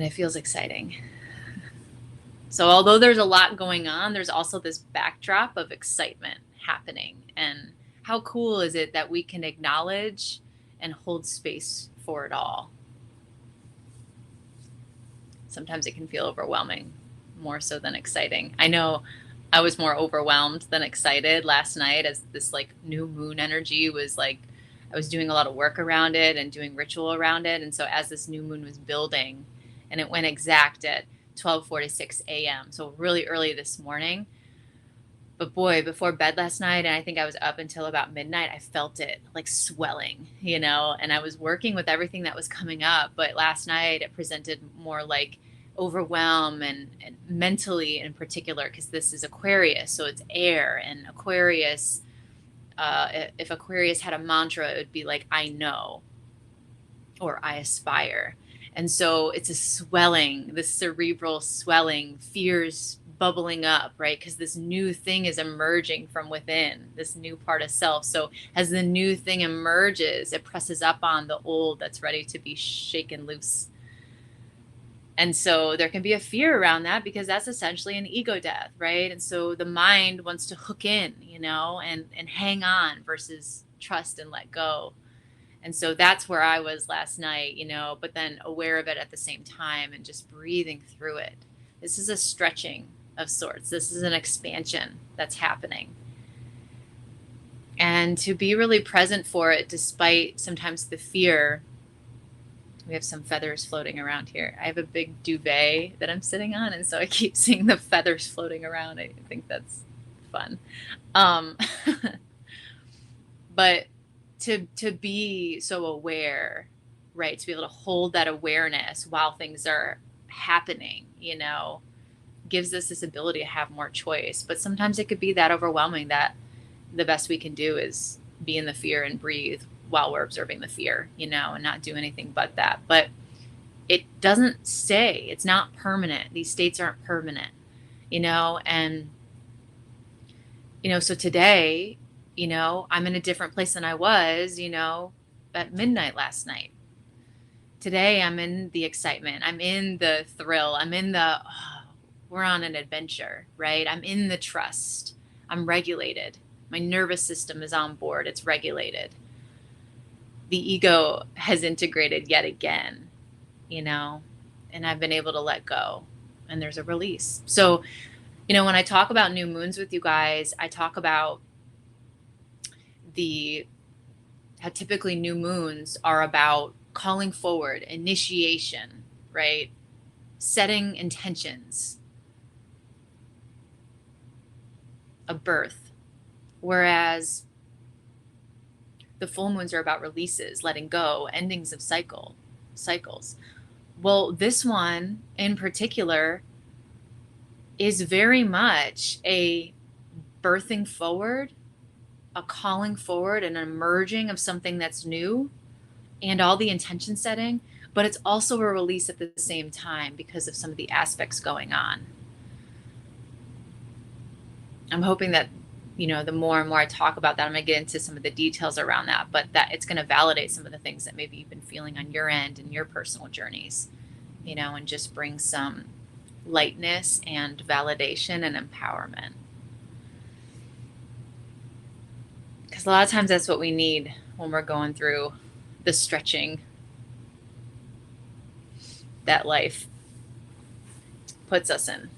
it feels exciting. So although there's a lot going on, there's also this backdrop of excitement happening. And how cool is it that we can acknowledge and hold space for it all? Sometimes it can feel overwhelming, more so than exciting. I know I was more overwhelmed than excited last night as this like new moon energy was like, I was doing a lot of work around it and doing ritual around it. And so as this new moon was building, and it went exact at 12:46 a.m., so really early this morning. But boy, before bed last night, and I think I was up until about midnight, I felt it like swelling, and I was working with everything that was coming up. But last night it presented more like overwhelm and mentally in particular, because this is Aquarius, so it's air. And Aquarius, if Aquarius had a mantra, it would be like, I know, or I aspire. And so it's a swelling, this cerebral swelling, fears bubbling up, right? Because this new thing is emerging from within, this new part of self. So as the new thing emerges, it presses up on the old that's ready to be shaken loose. And so there can be a fear around that, because that's essentially an ego death, right? And so the mind wants to hook in, and hang on versus trust and let go. And so that's where I was last night, but then aware of it at the same time and just breathing through it. This is a stretching of sorts. This is an expansion that's happening. And to be really present for it, despite sometimes the fear. We have some feathers floating around here. I have a big duvet that I'm sitting on, and so I keep seeing the feathers floating around. I think that's fun. But to be so aware, right? To be able to hold that awareness while things are happening, gives us this ability to have more choice. But sometimes it could be that overwhelming that the best we can do is be in the fear and breathe while we're observing the fear, and not do anything but that. But it doesn't stay. It's not permanent. These states aren't permanent, and, so today, I'm in a different place than I was, at midnight last night. Today, I'm in the excitement. I'm in the thrill. I'm in we're on an adventure, right? I'm in the trust. I'm regulated. My nervous system is on board. It's regulated. The ego has integrated yet again, and I've been able to let go, and there's a release. So, when I talk about new moons with you guys, I talk about how typically new moons are about calling forward, initiation, right? Setting intentions, a birth. Whereas the full moons are about releases, letting go, endings of cycles. Well, this one in particular is very much a birthing forward, a calling forward, an emerging of something that's new, and all the intention setting, but it's also a release at the same time because of some of the aspects going on. I'm hoping that the more and more I talk about that, I'm going to get into some of the details around that, but that it's going to validate some of the things that maybe you've been feeling on your end in your personal journeys, and just bring some lightness and validation and empowerment. Because a lot of times that's what we need when we're going through the stretching that life puts us in.